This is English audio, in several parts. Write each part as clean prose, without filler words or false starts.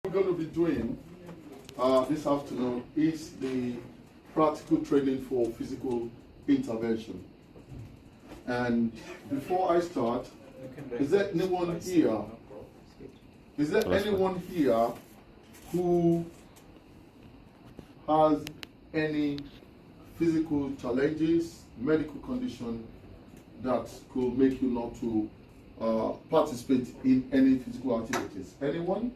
We're going to be doing this afternoon is the practical training for physical intervention. And before I start, is there anyone here? Is there anyone here who has any physical challenges, medical condition that could make you not to participate in any physical activities? Anyone?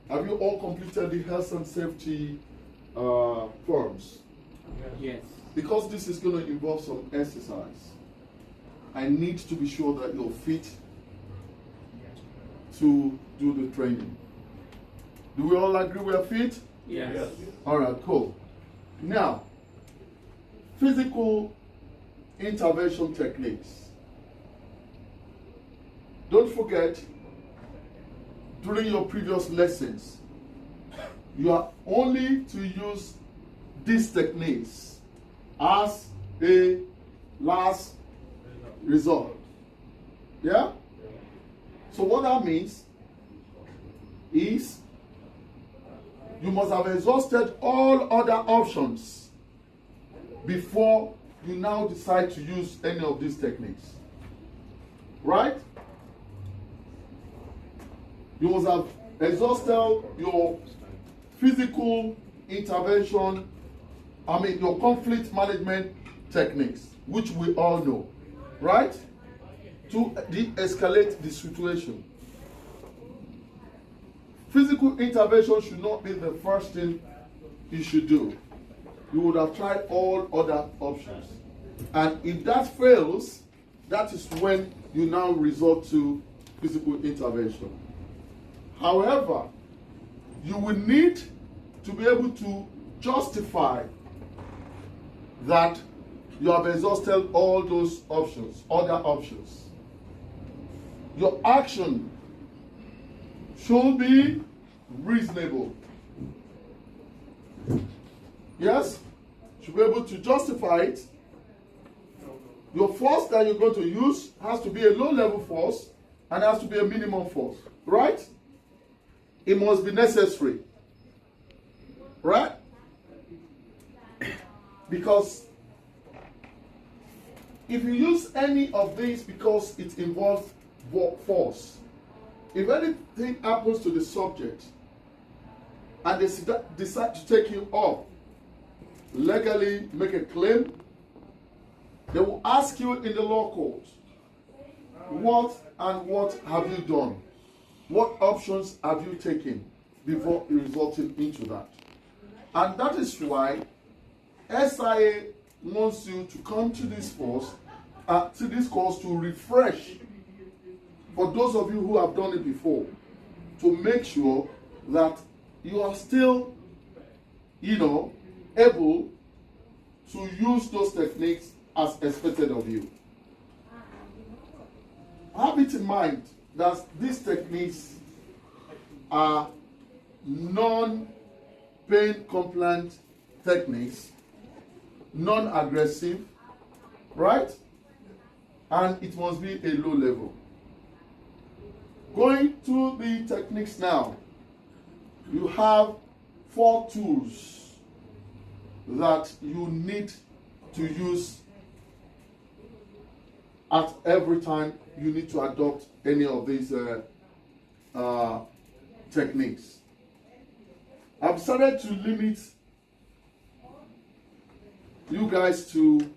Have you all completed the health and safety forms? Yes. Because this is going to involve some exercise, I need to be sure that you're fit to do the training. Do we all agree we are fit? Yes. All right, cool. Now, physical intervention techniques. Don't forget, during your previous lessons, you are only to use these techniques as a last resort. Yeah? So what that means is you must have exhausted all other options before you now decide to use any of these techniques. Right? You must have exhausted your physical intervention, your conflict management techniques, which we all know, right? To de-escalate the situation. Physical intervention should not be the first thing you should do. You would have tried all other options. And if that fails, that is when you now resort to physical intervention. However, you will need to be able to justify that you have exhausted all those options, other options. Your action should be reasonable. Yes? Should be able to justify it. Your force that you're going to use has to be a low-level force and has to be a minimum force. Right? It must be necessary. Right? Because if you use any of these because it involves force, if anything happens to the subject and they decide to take you off, legally make a claim, they will ask you in the law court, what have you done? What options have you taken before resulting into that? And that is why SIA wants you to come to this course to refresh, for those of you who have done it before, to make sure that you are still, able to use those techniques as expected of you. Have it in mind that these techniques are non-pain compliant techniques, non-aggressive, right? And it must be a low level. Going to the techniques now, you have 4 tools that you need to use at every time you need to adopt any of these techniques. I've started to limit you guys to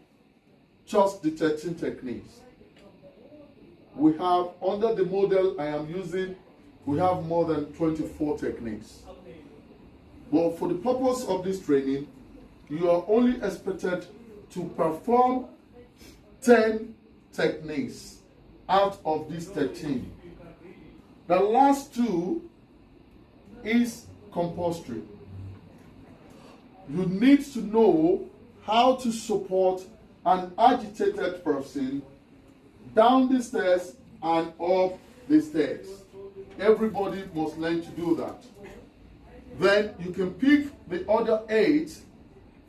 just the 13 techniques. We have, under the model I am using, we have more than 24 techniques. But for the purpose of this training, you are only expected to perform 10 techniques out of these 13. The last 2 is compulsory. You need to know how to support an agitated person down the stairs and up the stairs. Everybody must learn to do that. Then you can pick the other 8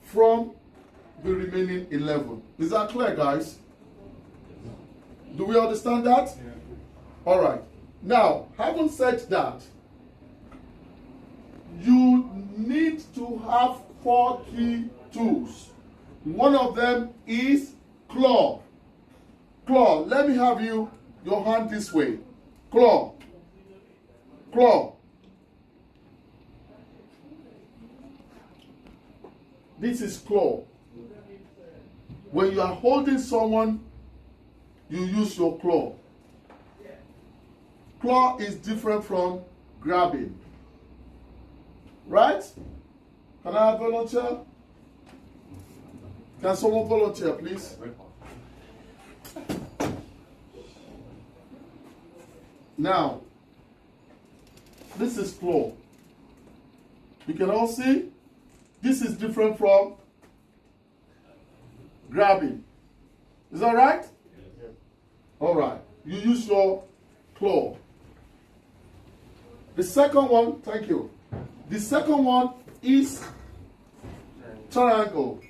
from the remaining 11. Is that clear, guys? Do we understand that? Yeah. All right. Now, having said that, you need to have 4 key tools. One of them is claw. Claw. Let me have your hand this way. Claw. Claw. This is claw. When you are holding someone, you use your claw. Claw is different from grabbing. Right? Can I have a volunteer? Can someone volunteer, please? Now, this is claw. You can all see this is different from grabbing. Is that right? Yes. All right. You use your claw. The second one, thank you. The second one is triangle.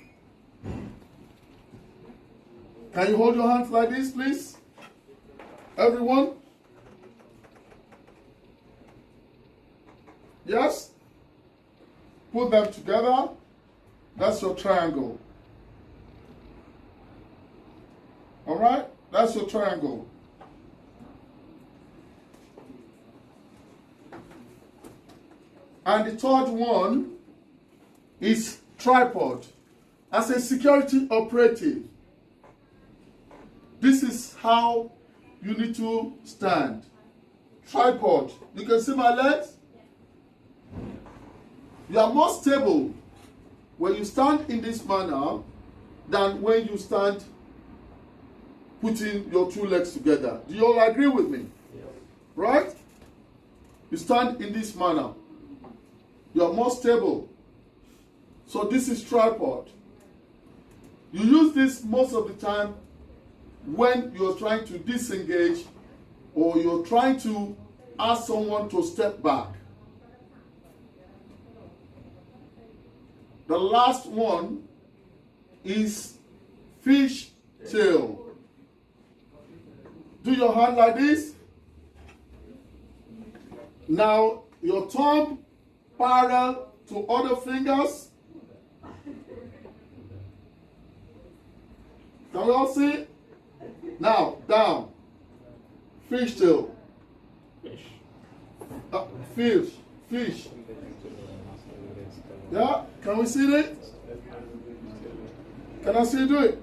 Can you hold your hands like this, please? Everyone? Yes? Put them together. That's your triangle. All right? That's your triangle. And the third one is tripod. As a security operative, this is how you need to stand. Tripod. You can see my legs? You are more stable when you stand in this manner than when you stand putting your 2 legs together. Do you all agree with me? Yes. Right? You stand in this manner. You are more stable. So this is tripod. You use this most of the time when you're trying to disengage or you're trying to ask someone to step back. The last one is fish tail. Do your hand like this. Now your thumb parallel to other fingers. Can we all see? Now down. Fish tail. Fish. Fish. Yeah? Can we see it? Can I see you do it?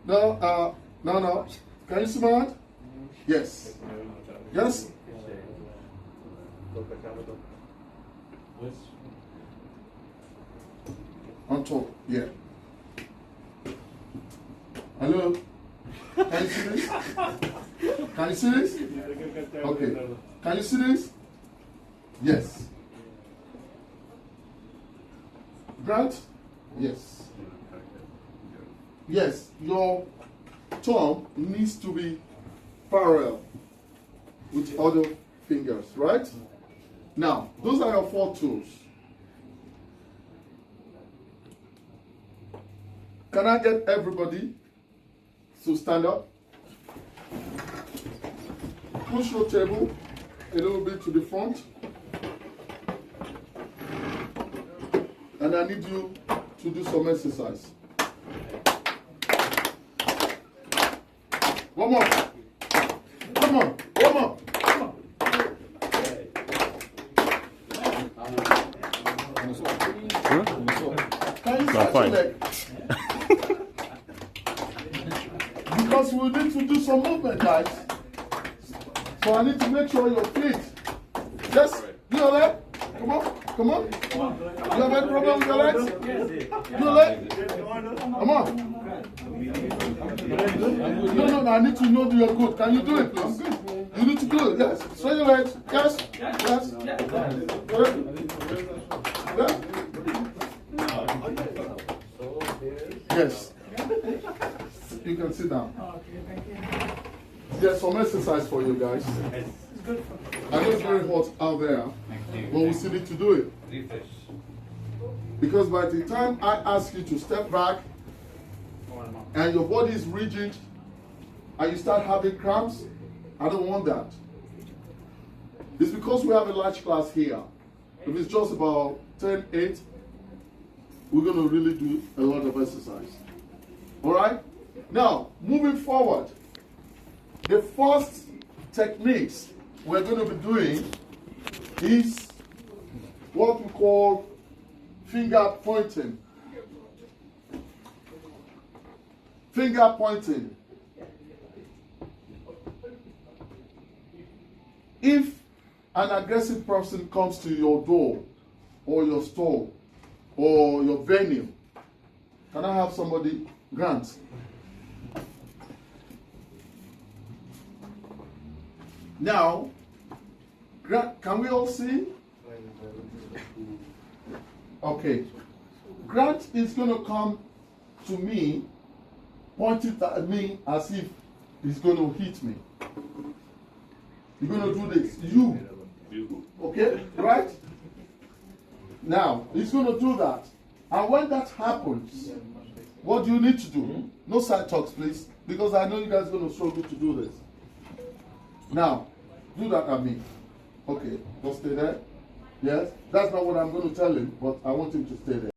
No, no. Can you see my hand? Yes. Yes? On top, yeah. Hello? Can you see this? Can you see this? Okay. Can you see this? Yes. Grant? Yes. Yes, your thumb needs to be parallel with other fingers, right? Now, those are your 4 tools. Can I get everybody to stand up? Push your table a little bit to the front. And I need you to do some exercise. One more. Come on. One more. Come on. Can you stretch your leg? Because we need to do some movement, guys. So I need to make sure you're fit. Yes? Do your leg. Come on. Come on. You have any problem with your legs? Do your leg. Come on. No, I need to know that you're good. Can you do it, please? You need to do it, yes. Straight your legs. Yes. Yes. Yes. You can sit down. There's some exercise for you guys. I know it's very hot out there, but we still need to do it. Because by the time I ask you to step back and your body is rigid, and you start having cramps, I don't want that. It's because we have a large class here. If it's just about 10, 8, we're going to really do a lot of exercise. All right? Now, moving forward, the first techniques we're going to be doing is what we call finger pointing. Finger pointing. If an aggressive person comes to your door or your store or your venue, can I have somebody, Grant? Now, Grant, can we all see? Okay. Grant is going to come to me, point it at me as if he's going to hit me. You're going to do this. You. Okay? Right? Now, he's going to do that. And when that happens, what do you need to do? No side talks, please. Because I know you guys are going to struggle to do this. Now, do that at me. Okay. Just stay there. Yes? That's not what I'm going to tell him, but I want him to stay there.